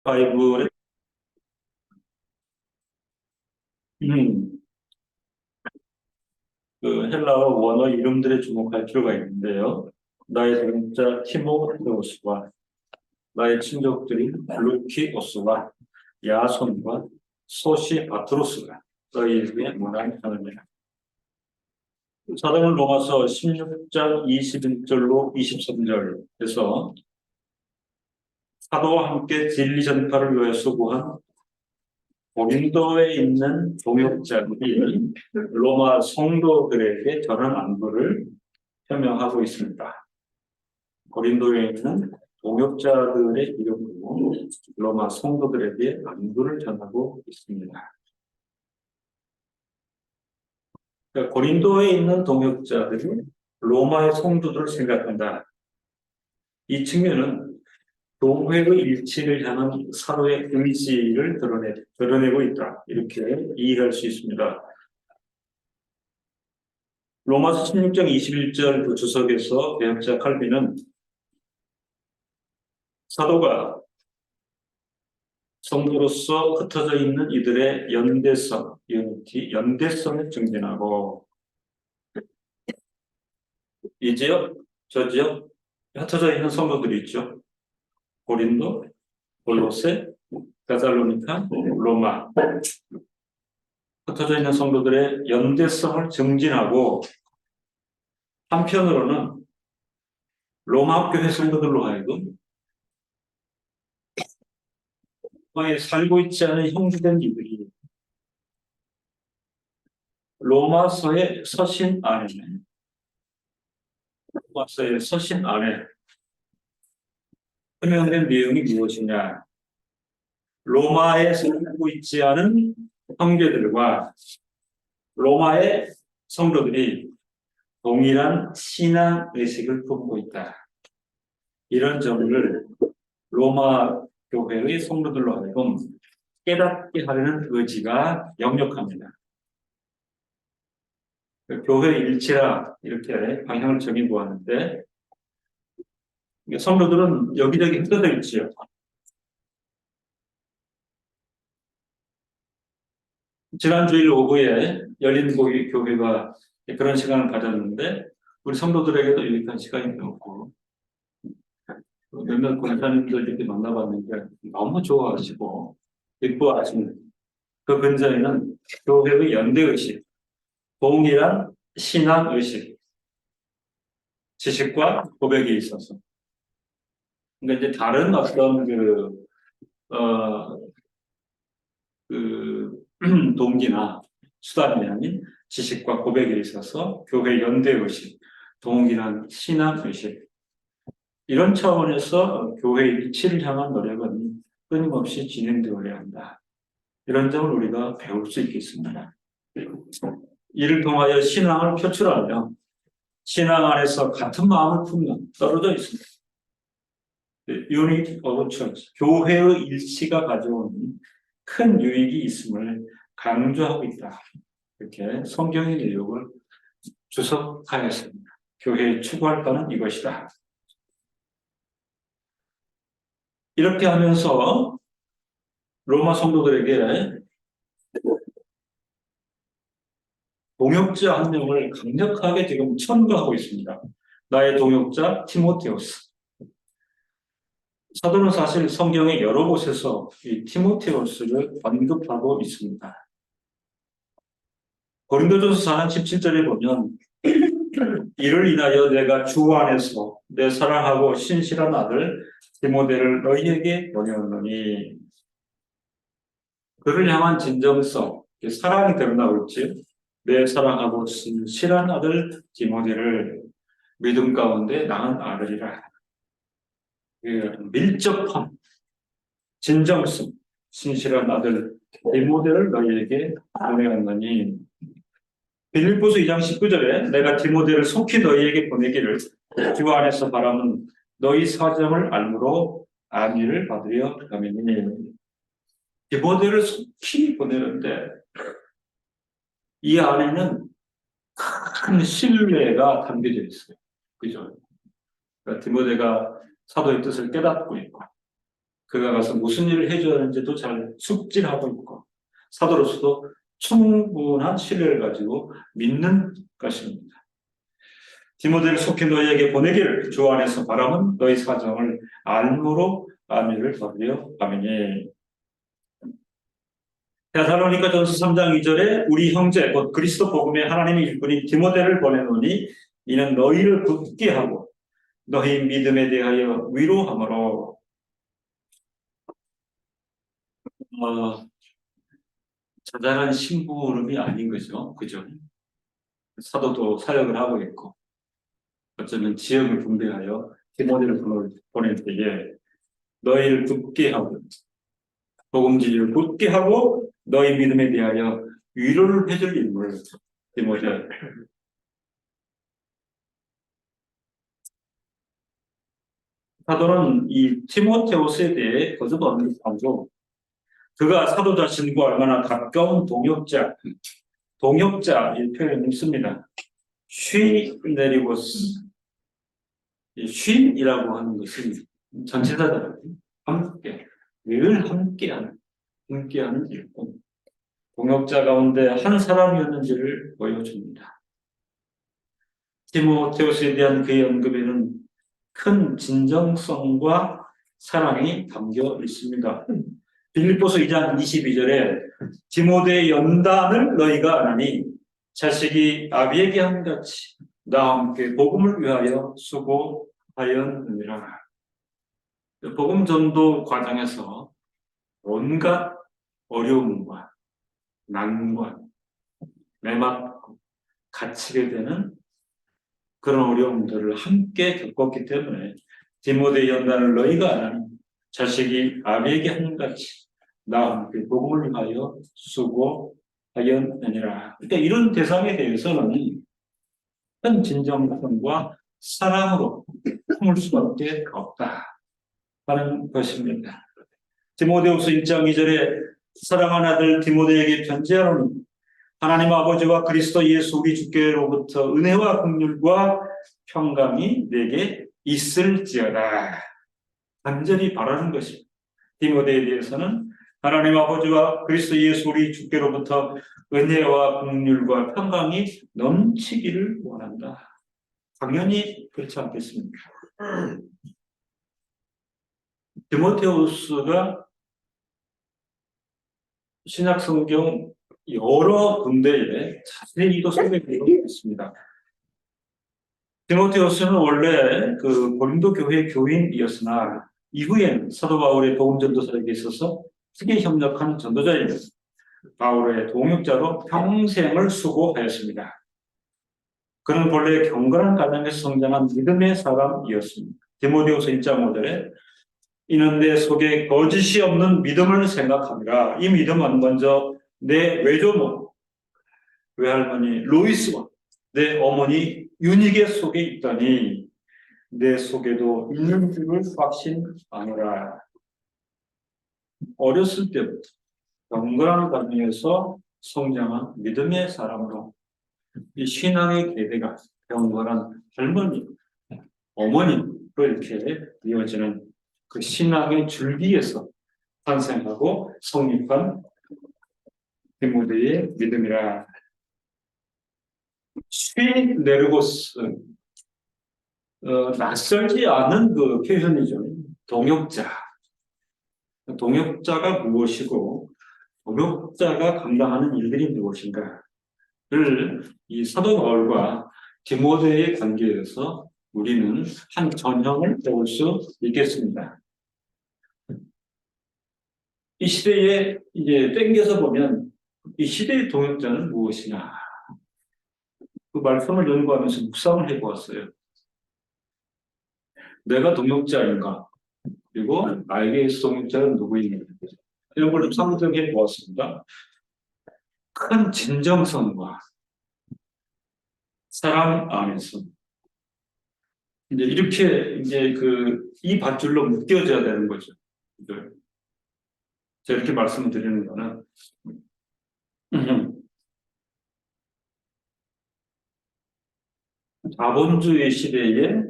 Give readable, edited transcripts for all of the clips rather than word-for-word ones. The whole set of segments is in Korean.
바이블의 음, 그 헬라어 원어 이름들에 주목할 필요가 있는데요. 나의 동자 티모테오스와 나의 친족들인 루키오스와 야손과 소시파트로스가 너희에게 문안하느니라. 사도는 로마서 16장 21절로 23절에서 사도와 함께 진리 전파를 위하여 수고한 고린도에 있는 동역자들이 로마 성도들에게 전한 안부를 표명하고 있습니다. 고린도에 있는 동역자들의 이름으로 로마 성도들에게 안부를 전하고 있습니다. 그러니까 고린도에 있는 동역자들이 로마의 성도들을 생각한다. 이 측면은 교회의 일치를 향한 사도의 의지를 드러내고 있다. 이렇게 이해할 수 있습니다. 로마서 16장 21절 그 주석에서 개혁자 칼빈은 사도가 성도로서 흩어져 있는 이들의 연대성, 연대성을 증진하고 이 지역, 저 지역 흩어져 있는 성도들이 있죠. 고린도, 골로새, 데살로니카, 로마 흩어져 있는 성도들의 연대성을 증진하고 한편으로는 로마 교회 성도들로 하여금 살고 있지 않은 형제된 이들이 로마서의 서신 안에 설명된 내용이 무엇이냐? 로마에 살고 있지 않은 형제들과 로마의 성도들이 동일한 신앙 의식을 품고 있다. 이런 점을 로마 교회의 성도들로 하여금 깨닫게 하려는 의지가 역력합니다. 교회 일치라 이렇게 방향을 정해보았는데 성도들은 여기저기 흩어져 있지요. 지난 주일 오후에 열린 교회가 그런 시간을 가졌는데 우리 성도들에게도 유익한 시간이 되었고 몇몇 권사님들 이렇게 만나봤는데 너무 좋아하시고 기뻐하시는 그 근저에는 교회의 연대의식, 동일한 신앙의식, 지식과 고백에 있어서 그러니까 이제 다른 어떤 어, 그 동기나 수단이 아닌 지식과 고백에 있어서 교회 연대의식, 동일한 신앙의식 이런 차원에서 교회 일치를 향한 노력은 끊임없이 진행되어야 한다. 이런 점을 우리가 배울 수 있겠습니다. 이를 통하여 신앙을 표출하며 신앙 안에서 같은 마음을 품는 떨어져 있습니다. Unity of Church, 교회의 일치가 가져오는 큰 유익이 있음을 강조하고 있다. 이렇게 성경의 내용을 주석하였습니다. 교회에 추구할 바는 이것이다. 이렇게 하면서 로마 성도들에게 동역자 한 명을 강력하게 지금 첨가하고 있습니다. 나의 동역자 티모테오스. 사도는 사실 성경의 여러 곳에서 이 티모테오스를 언급하고 있습니다. 고린도전서 4장 17절에 보면 이를 인하여 내가 주 안에서 내 사랑하고 신실한 아들 디모데를 너희에게 보내었노니 그를 향한 진정성, 사랑이 드러나올지 내 사랑하고 신실한 아들 디모데를 믿음 가운데 낳은 아들이라. 밀접함, 진정성, 신실한 아들 디모데를 너희에게 보내었노니 빌립보서 2장 19절에 내가 디모데를 속히 너희에게 보내기를 주 안에서 바라는 너희 사정을 알므로 안위를 받으려 함이니 디모데를 속히 보내는데 이 안에는 큰 신뢰가 담겨져 있어요. 그죠? 그러니까 디모데가 사도의 뜻을 깨닫고 있고 그가 가서 무슨 일을 해줘야 하는지도 잘 숙지하고 있고 사도로서도 충분한 신뢰를 가지고 믿는 것입니다. 디모데를 속히 너희에게 보내기를 주 안에서 바람은 너희 사정을 알므로 아멘을 받으려 아멘이. 데살로니가전서 3장 2절에 우리 형제 곧 그리스도 복음의 하나님의 일꾼인 디모데를 보내노니 이는 너희를 굳게 하고 너희 믿음에 대하여 위로함으로 자잘한 심부름이 아닌 거죠. 그죠? 사도도 사역을 하고 있고 어쩌면 지역을 분배하여 디모데를 보낼 때에 너희를 굳게 하고 복음지를 굳게 하고 너희 믿음에 대하여 위로를 해줄 인물 디모데. 사도는 이 티모테오스에 대해 거듭 언급하고 그가 사도 자신과 얼마나 가까운 동역자 이 표현을 씁니다. 쉬네리고스, 쉰이라고 하는 것은 전체자들 함께 늘 함께하는 일꾼, 동역자 가운데 한 사람이었는지를 보여줍니다. 티모테오스에 대한 그의 언급에는 큰 진정성과 사랑이 담겨 있습니다. 빌립보서 2장 22절에 디모데의 연단을 너희가 아나니 자식이 아비에게 한같이 나와 함께 복음을 위하여 수고하였느니라. 복음 전도 과정에서 온갖 어려움과 난관, 매맞고 갇히게 되는 그런 어려움들을 함께 겪었기 때문에 디모데의 연단을 너희가 아나니 자식이 아비에게 한같이 나와 함께 복음을 위하여 수고하였느니라. 그러니까 이런 대상에 대해서는 큰 진정성과 사랑으로 품을 수밖에 없다 하는 것입니다. 디모데후서 1장 2절에 사랑하는 아들 디모데에게 편지하노니 하나님 아버지와 그리스도 예수 우리 주께로부터 은혜와 긍휼과 평강이 내게 있을지어다. 간절히 바라는 것입니다. 디모데에 대해서는 하나님 아버지와 그리스도 예수 우리 주께로부터 은혜와 긍휼과 평강이 넘치기를 원한다. 당연히 그렇지 않겠습니까? 디모데후서가 신약 성경 여러 군데에 자세히도 소개되어 있습니다. 디모데후서는 원래 그 고린도 교회 교인이었으나 이후에는 사도 바울의 복음 전도 사역에 있어서 크게 협력한 전도자입니다. 바울의 동역자로 평생을 수고하였습니다. 그는 본래 경건한 가정에서 성장한 믿음의 사람이었습니다. 디모데후서 1장 5절에 이는 내 속에 거짓이 없는 믿음을 생각합니다. 이 믿음은 먼저 내 외조모, 외할머니 로이스와 내 어머니 유니게 속에 있더니 내 속에도 있는 줄을 확신하노라. 어렸을 때부터 경건한 가정에서 성장한 믿음의 사람으로 이 신앙의 계대가 경건한 할머니, 어머니로 이렇게 이어지는 그 신앙의 줄기에서 탄생하고 성립한 디모데의 믿음이라. 쉬네르고스, 낯설지 않은 그 표현이죠. 동역자. 동역자가 무엇이고 동역자가 감당하는 일들이 무엇인가를 이 사도 바울과 디모데의 관계에서 우리는 한 전형을 배울 수 있겠습니다. 이 시대에 이제 땡겨서 보면 이 시대의 동역자는 무엇이냐, 그 말씀을 연구하면서 묵상을 해보았어요. 내가 동역자인가? 그리고 나에게 동역자는 누구인가? 이런 걸 좀 상정해 보았습니다. 큰 진정성과 사랑 안에서 이제 이렇게 이제 이 밧줄로 묶여져야 되는 거죠. 제가 이렇게 말씀을 드리는 거는 자본주의 시대에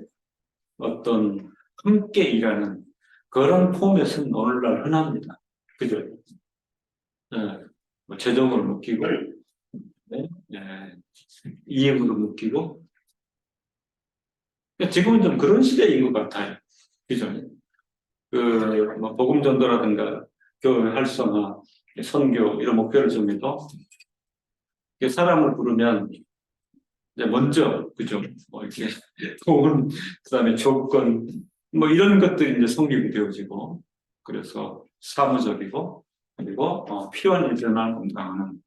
어떤 함께 일하는 그런 포맷은 오늘날 흔합니다. 그죠? 예, 뭐 재정으로 묶이고, 네? 예, 이익으로 묶이고. 지금은 좀 그런 시대인 것 같아요. 그죠? 뭐 복음 전도라든가 교회 활성화, 선교 이런 목표를 정해도 사람을 부르면 이제 먼저 그죠? 뭐 이렇게 돈, 그다음에 조건 뭐 이런 것들이 이제 성립이 되어지고 그래서 사무적이고 그리고 필요한 일들만 감당하는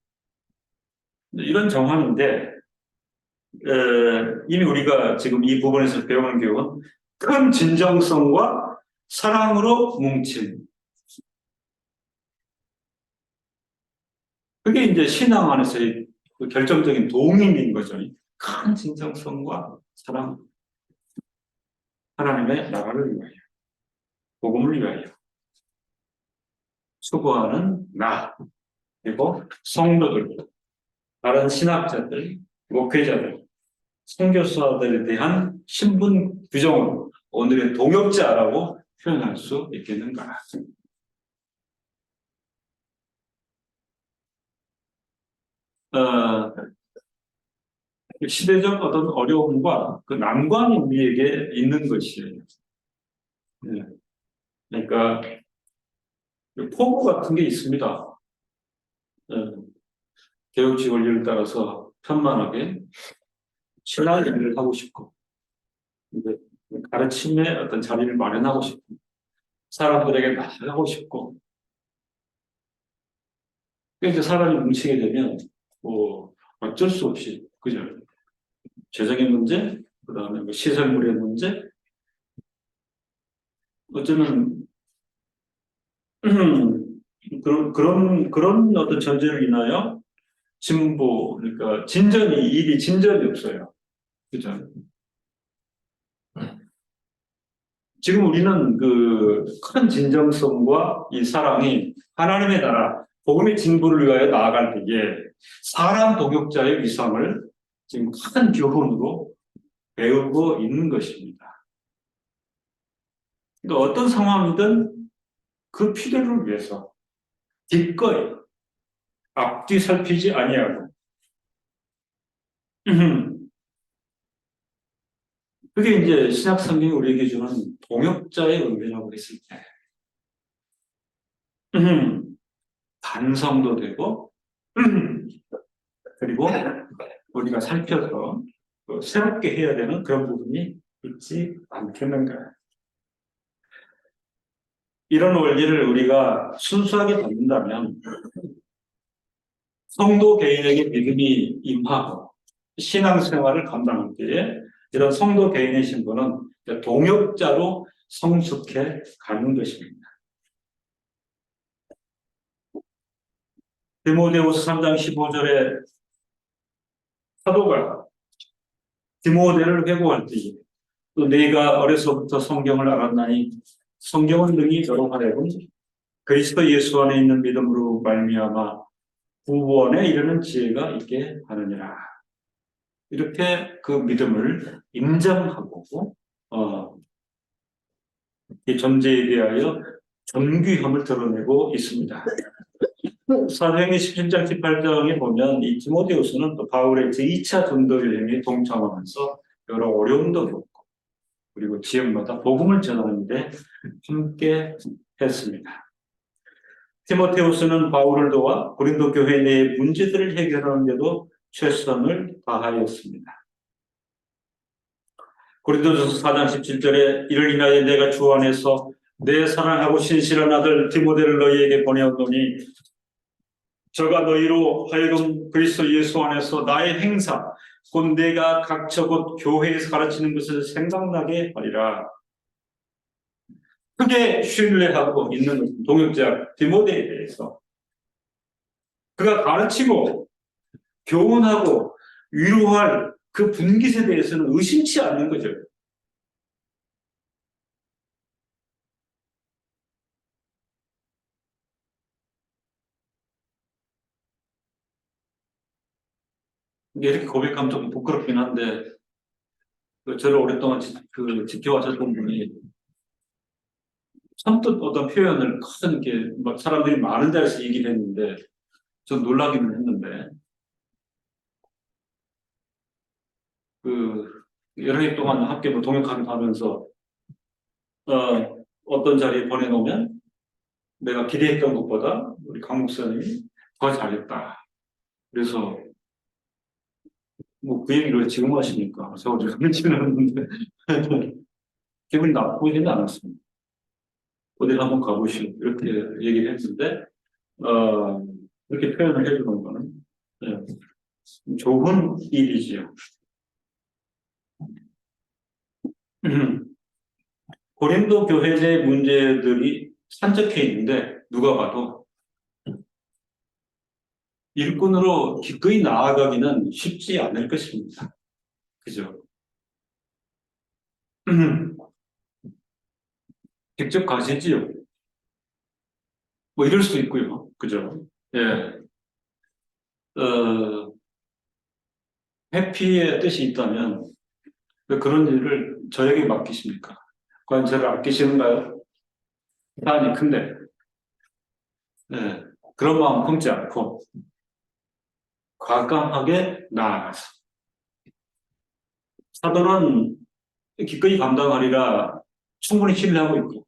이런 정황인데 이미 우리가 지금 이 부분에서 배우는 교육은 큰 진정성과 사랑으로 뭉친 그게 이제 신앙 안에서의 그 결정적인 동인인 거죠. 큰 진정성과 사랑, 하나님의 나라를 위하여, 복음을 위하여 수고하는 나, 그리고 성도들, 다른 신학자들, 목회자들, 선교사들에 대한 신분 규정을 오늘의 동역자라고 표현할 수 있겠는가. 어, 시대적 어떤 어려움과 그 난관이 우리에게 있는 것이에요. 네. 그러니까 포부 같은 게 있습니다. 네. 개혁지 원리를 따라서 편만하게 신앙 일을 하고 싶고, 이제 가르침의 어떤 자리를 마련하고 싶고, 사람들에게 나아가고 싶고, 이제 사람이 뭉치게 되면 뭐 어쩔 수 없이 그죠? 재정의 문제, 그다음에 뭐 시설물의 문제, 어쩌면 그런 어떤 전제를 인하여 진보, 그러니까 일이 진전이 없어요. 그죠? 지금 우리는 그 큰 진정성과 이 사랑이 하나님의 나라, 복음의 진보를 위하여 나아갈 때에 사람 동역자의 위상을 지금 큰 교훈으로 배우고 있는 것입니다. 그러니까 어떤 상황이든 그 필요를 위해서 기꺼이 앞뒤 살피지 아니하고 그게 이제 신약 성경이 우리에게 주는 동역자의 의미라고 했을 때 반성도 되고 그리고 우리가 살펴서 새롭게 해야 되는 그런 부분이 있지 않겠는가. 이런 원리를 우리가 순수하게 받는다면 성도 개인에게 믿음이 임하고 신앙생활을 감당할 때에 이런 성도 개인의 신분은 동역자로 성숙해 가는 것입니다. 디모데후서 3장 15절에 사도가 디모데를 회고할 때에 또 내가 어려서부터 성경을 알았나니 성경을 능히 너로 하려고 그리스도 예수 안에 있는 믿음으로 말미암아 구원에 이르는 지혜가 있게 하느니라. 이렇게 그 믿음을 인정하고 이 존재에 대하여 존귀함을 드러내고 있습니다. 사도행전 17장 18장에 보면 이 디모데후서는 또 바울의 제2차 전도 여행에 동참하면서 여러 어려움도 겪고 그리고 지역마다 복음을 전하는 데 함께 했습니다. 디모데후서는 바울을 도와 고린도 교회 내의 문제들을 해결하는 데도 최선을 다하였습니다. 고린도전서 4장 17절에 이를 인하여 내가 주 안에서 내 사랑하고 신실한 아들 디모데를 너희에게 보내었노니 저가 너희로 하여금 그리스도 예수 안에서 나의 행사 곧 내가 각처 곧 교회에서 가르치는 것을 생각나게 하리라. 크게 신뢰하고 있는 동역자 디모데에 대해서 그가 가르치고 교훈하고 위로할 그 분깃에 대해서는 의심치 않는 거죠. 이렇게 고백하면 좀 부끄럽긴 한데 저를 오랫동안 지켜와셨던 분이 선뜻 어떤 표현을 큰 이렇게 막 사람들이 많은 데서 얘기를 했는데 좀 놀라기는 했는데 그 여러 해 동안 함께 뭐 동역하기도 하면서 어떤 자리에 보내놓으면 내가 기대했던 것보다 우리 강 목사님이 더 잘했다. 그래서 뭐 그 얘기를 지금 하시니까 제가 좀 그렇지는 않는데 기분이 나쁘지는 않았습니다. 어딜 한번 가보시오 이렇게 얘기를 했는데 어, 그렇게 표현을 해주는 거는 네, 좋은 일이지요. 고린도 교회의 문제들이 산적해 있는데 누가 봐도 일꾼으로 기꺼이 나아가기는 쉽지 않을 것입니다. 그죠? 직접 가시지요. 뭐 이럴 수도 있고요. 그죠? 예. 어, 회피의 뜻이 있다면 왜 그런 일을 저에게 맡기십니까? 과연 저를 아끼시는가요? 사안이 큰데, 예. 그런 마음 품지 않고 과감하게 나아가서 사도는 기꺼이 감당하리라 충분히 신뢰하고 있고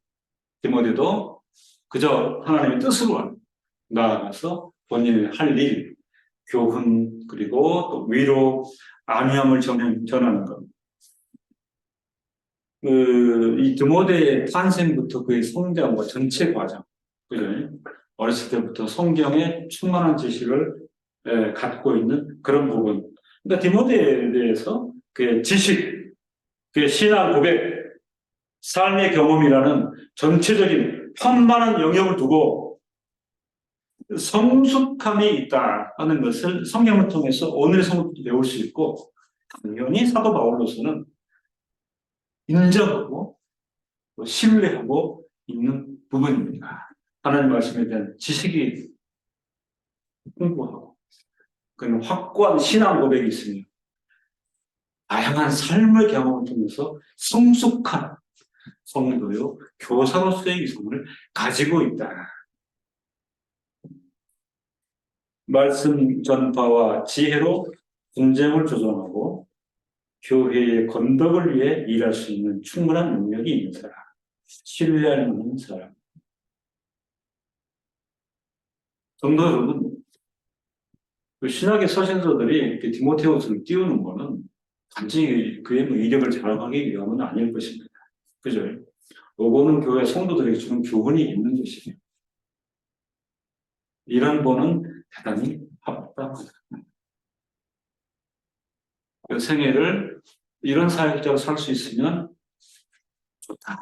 디모데도 그저 하나님의 뜻으로 나아가서 본인의 할 일, 교훈 그리고 또 위로 안위함을 전하는 것. 이 디모데의 탄생부터 그의 성장과 전체 과정, 그죠? 어렸을 때부터 성경에 충만한 지식을 갖고 있는 그런 부분. 그러니까 디모데에 대해서 그의 지식, 그의 신앙 고백, 삶의 경험이라는 전체적인 편만한 영역을 두고 성숙함이 있다 하는 것을 성경을 통해서 오늘의 성경도 배울 수 있고 당연히 사도 바울로서는 인정하고 신뢰하고 있는 부분입니다. 하나님 말씀에 대한 지식이 풍부하고 그는 확고한 신앙 고백이 있으며 다양한 삶의 경험을 통해서 성숙한 성도요 교사로서의 위성을 가지고 있다. 말씀 전파와 지혜로 분쟁을 조정하고 교회의 건덕을 위해 일할 수 있는 충분한 능력이 있는 사람, 신뢰할 만한 사람. 성도 여러분, 그 신학의 서신서들이 이렇게 디모데후서를 띄우는 거는 단지 그의 뭐 이력을 자랑하기 위함은 아닐 것입니다. 그죠? 요거는 교회 성도들에게 주는 교훈이 있는 것이에요. 이런 거는 대단히 합당하다. 그 생애를 이런 사역자로 살 수 있으면 좋다.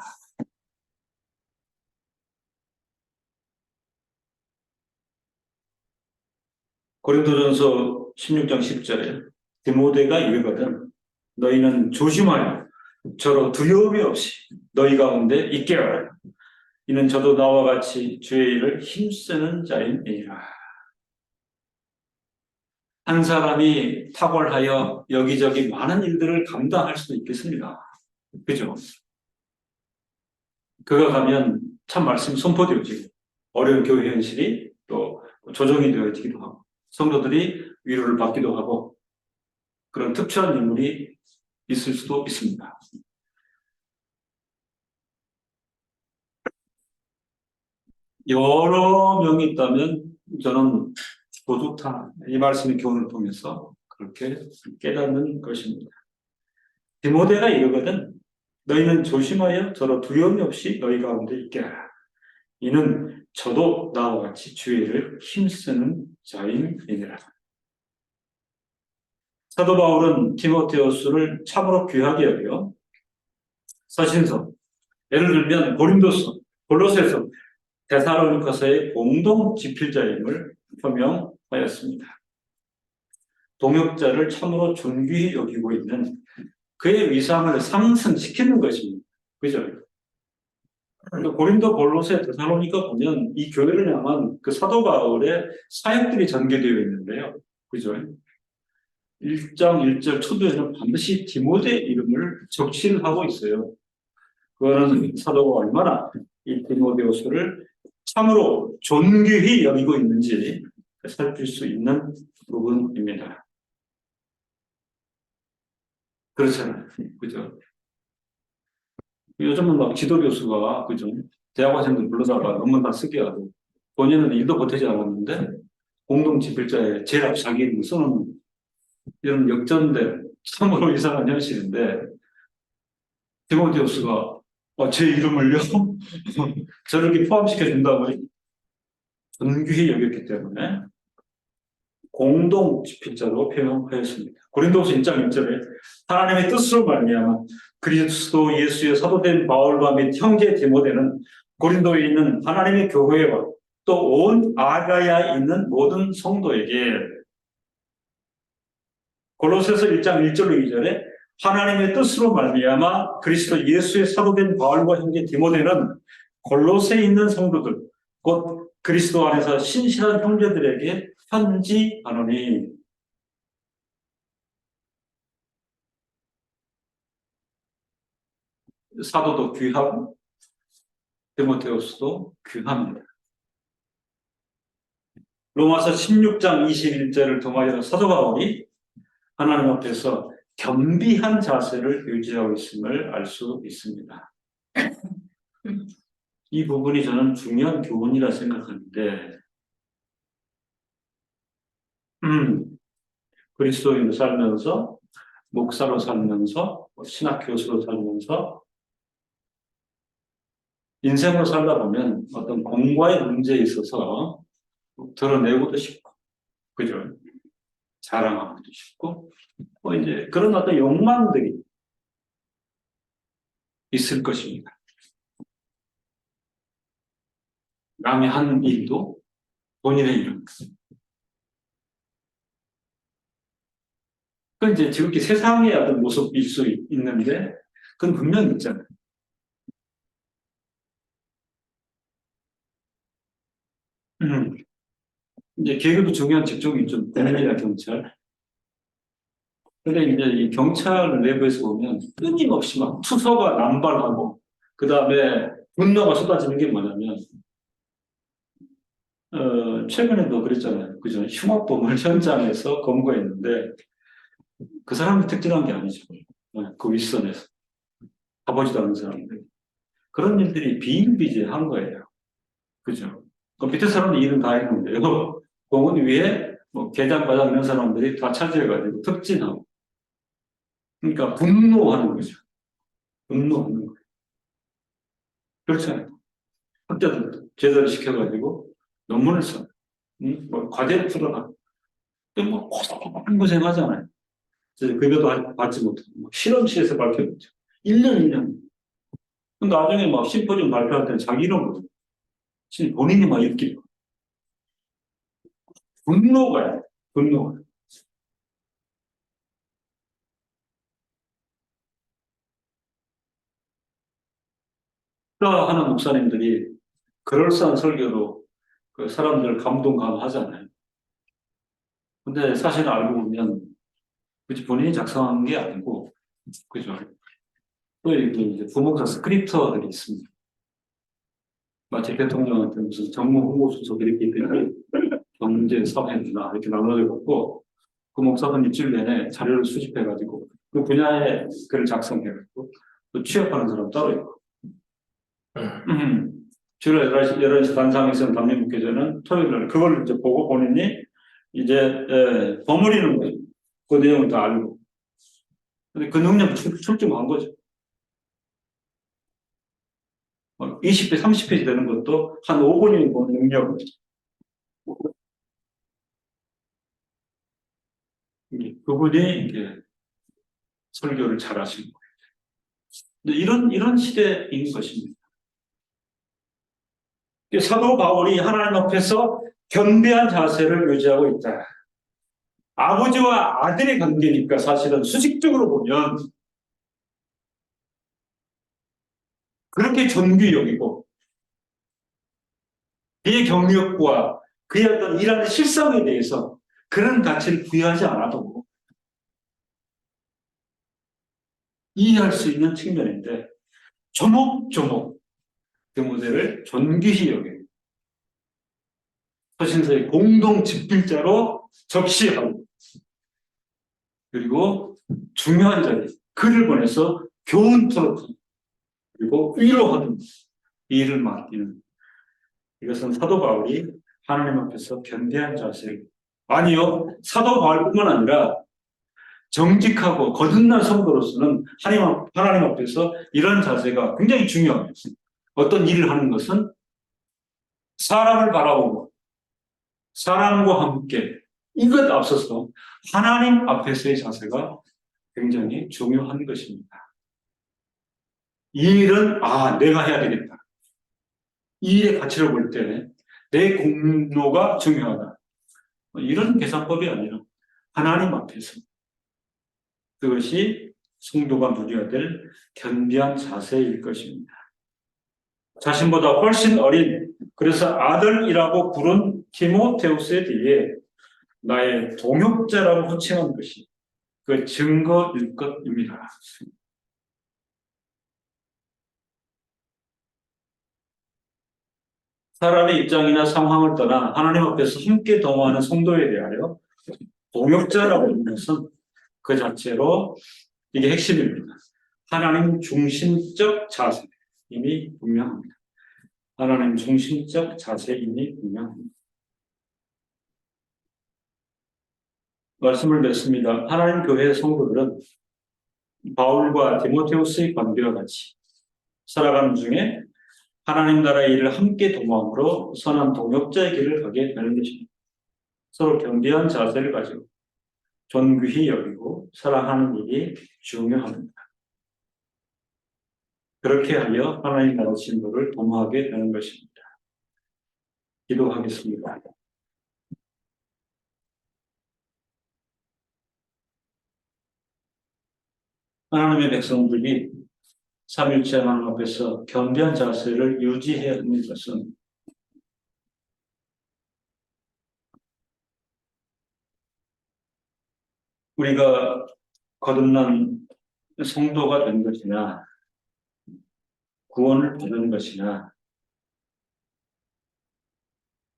고린도전서 16장 10절에 디모데가 이르거든 너희는 조심하여 저로 두려움이 없이 너희 가운데 있게 하라. 이는 저도 나와 같이 주의 일을 힘쓰는 자임이라. 한 사람이 탁월하여 여기저기 많은 일들을 감당할 수도 있겠습니다. 그죠? 그가 가면 참 말씀이 선포되어지고 어려운 교회 현실이 또 조정이 되어지기도 하고 성도들이 위로를 받기도 하고 그런 특별한 인물이 있을 수도 있습니다. 여러 명이 있다면 저는 모두 다 이 말씀의 교훈을 통해서 그렇게 깨닫는 것입니다. 디모데가 이르거든 너희는 조심하여 저로 두려움이 없이 너희 가운데 있게 하라. 이는 저도 나와 같이 주의를 힘쓰는 자임이니라. 사도 바울은 디모데후서를 참으로 귀하게 여겨 서신서, 예를 들면 고린도서, 골로새서, 데살로니가서의 공동 집필자임을 표명하였습니다. 동역자를 참으로 존귀히 여기고 있는 그의 위상을 상승시키는 것입니다. 그죠? 고린도, 골로새, 데살로니가 보면 이 교회를 향한 그 사도 바울의 사역들이 전개되어 있는데요. 그죠? 1장 1절 초도에는 반드시 디모데 이름을 적시를 하고 있어요. 그거는 사도가 얼마나 이 디모데후서를 참으로 존귀히 여기고 있는지 살필 수 있는 부분입니다. 그렇잖아요. 그죠? 요즘은 막 지도교수가, 그죠? 대학원생들 불러다가 논문 다 쓰게 하고, 본인은 일도 못하지 않았는데, 공동집필자에 제일 앞 자기 이름 써놓는 이런 역전된 참으로 이상한 현실인데, 디모데후스가 제 이름을요? 저렇게 포함시켜준다고 존귀히 여겼기 때문에 공동집필자로 표현하였습니다. 고린도후서 1장 1절에 하나님의 뜻으로 말미암아 그리스도 예수의 사도된 바울과 및 형제 디모데는 고린도에 있는 하나님의 교회와 또 온 아가야에 있는 모든 성도에게 골로새서 1장 1절로 2절에 하나님의 뜻으로 말미암아 그리스도 예수의 사도된 바울과 형제 디모데는 골로새에 있는 성도들 곧 그리스도 안에서 신실한 형제들에게 편지하노니. 사도도 귀하고 디모데후스도 귀합니다. 로마서 16장 21절을 통하여 사도 바울이 하나님 앞에서 겸비한 자세를 유지하고 있음을 알 수 있습니다. 이 부분이 저는 중요한 교훈이라 생각하는데, 그리스도인으로 살면서, 목사로 살면서, 신학 교수로 살면서, 인생으로 살다 보면 어떤 공과의 문제에 있어서 드러내고도 싶고, 그죠? 자랑하고도 싶고, 이제 그런 어떤 욕망들이 있을 것입니다. 남이 한 일도 본인의 일은. 그건 이제 지극히 세상의 어떤 모습일 수 있는데, 그건 분명히 있잖아요. 이제 계급이 중요한 직종이 좀 군인이나 경찰. 근데 이제 이 경찰 내부에서 보면 끊임없이 막 투서가 남발하고, 그 다음에 분노가 쏟아지는 게 뭐냐면, 최근에도 그랬잖아요. 그죠? 흉악범을 현장에서 검거했는데, 그 사람이 특징한 게 아니죠. 그 윗선에서. 가보지도 않은 사람들. 그런 일들이 비일비재한 거예요. 그죠? 그 밑에 사람들 일은 다 했는데요. 공원 위에 뭐 계장, 과장 이런 사람들이 다 차지해가지고 특진하고. 그러니까 분노하는 거죠. 분노하는 거예요. 그렇잖아요. 학자들 제대로 시켜가지고 논문을 써. 뭐 과제를 풀어라. 뭐 고생하잖아요. 급여도 받지 못하고 실험실에서 발표했죠. 1년 1년. 나중에 막 심포지엄 발표할 때는 자기 이름으로 본인이 막 읽기로. 분노가 분노가. 하는 목사님들이 그럴싸한 설교로 그 사람들을 감동하잖아요. 근데 사실 알고 보면 굳이 본인이 작성한 게 아니고, 그죠? 또 이렇게 이제 부목사 스크립터들이 있습니다. 마치 대통령한테 무슨 정무 홍보수석 이렇게 있더니 경제, 사회나 이렇게 나눠져 갖고 그 목사는 일주일 내내 자료를 수집해가지고 그 분야의 글을 작성해가지고 또 취업하는 사람 따로 있고. 주로 11시 단상에서는 담임 목회자는 토요일날 그걸 이제 보고 본인이 이제 버무리는 거예요. 그 내용을 다 알고. 근데 그 능력이 출중한 거죠. 20배, 30페이지 되는 것도 한 5분이 보는 능력을. 그분이 이제 설교를 잘 하시는 거예요. 근데 이런 시대인 것입니다. 사도 바울이 하나님 앞에서 겸비한 자세를 유지하고 있다. 아버지와 아들의 관계니까 사실은 수직적으로 보면 그렇게 존귀 여기고 그의 경력과 그의 어떤 일하는 실성에 대해서 그런 가치를 부여하지 않아도 이해할 수 있는 측면인데 조목조목 그 모델을 존귀히 여기고 서신서의 공동 집필자로 적시하고 그리고 중요한 자리 글을 보내서 교훈 토록 그리고 위로하는 일을 맡기는 이것은 사도 바울이 하나님 앞에서 견대한 자세 아니요 사도 바울뿐만 아니라 정직하고 거듭난 성도로서는 하나님 앞에서 이런 자세가 굉장히 중요합니다. 어떤 일을 하는 것은 사람을 바라보고 사람과 함께 이것 앞서서 하나님 앞에서의 자세가 굉장히 중요한 것입니다. 이 일은 내가 해야 되겠다. 이 일의 가치를 볼 때 내 공로가 중요하다. 이런 계산법이 아니라 하나님 앞에서 그것이 성도가 누려야 될 견비한 자세일 것입니다. 자신보다 훨씬 어린 그래서 아들이라고 부른 디모데후스에 대해 나의 동역자라고 호칭한 것이 그 증거일 것입니다. 사람의 입장이나 상황을 떠나 하나님 앞에서 함께 동행하는 성도에 대하여 동역자라고 하는 것은 그 자체로 이게 핵심입니다. 하나님 중심적 자세임이 분명합니다. 하나님 중심적 자세임이 분명합니다. 말씀을 맺습니다. 하나님 교회의 성도들은 바울과 디모데후스의 관계와 같이 살아가는 중에 하나님 나라의 일을 함께 도모함으로 선한 동역자의 길을 가게 되는 것입니다. 서로 겸비한 자세를 가지고 존귀히 여기고 사랑하는 일이 중요합니다. 그렇게 하여 하나님 나라 진도를 도모하게 되는 것입니다. 기도하겠습니다. 하나님의 백성들이 삼위일체 하나님 앞에서 겸비한 자세를 유지해야 하는 것은 우리가 거듭난 성도가 된 것이나 구원을 받은 것이나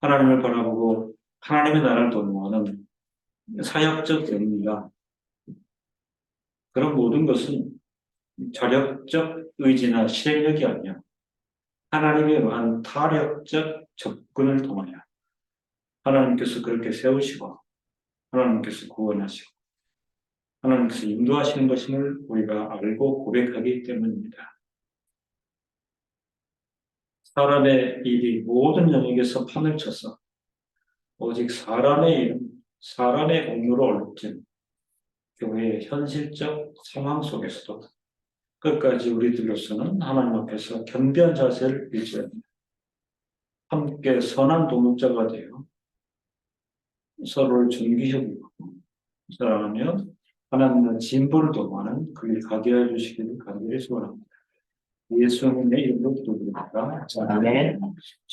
하나님을 바라보고 하나님의 나라를 도모하는 사역적 의미가 그런 모든 것은 자력적 의지나 실력이 아니야. 하나님에 의한 타력적 접근을 통하여 하나님께서 그렇게 세우시고 하나님께서 구원하시고 하나님께서 인도하시는 것임을 우리가 알고 고백하기 때문입니다. 사람의 일이 모든 영역에서 판을 쳐서 오직 사람의 이름, 사람의 공로로 얽힌 교회의 현실적 상황 속에서도 끝까지 우리들로서는 하나님 앞에서 겸비한 자세를 유지해야 합니다. 함께 선한 동역자가 되어 서로를 존귀히 여기고 사랑하며 하나님의 진보를 도모하는 그 일 가게 해주시기를 간절히 소원합니다. 예수님의 이름으로 기도드립니다. 아멘.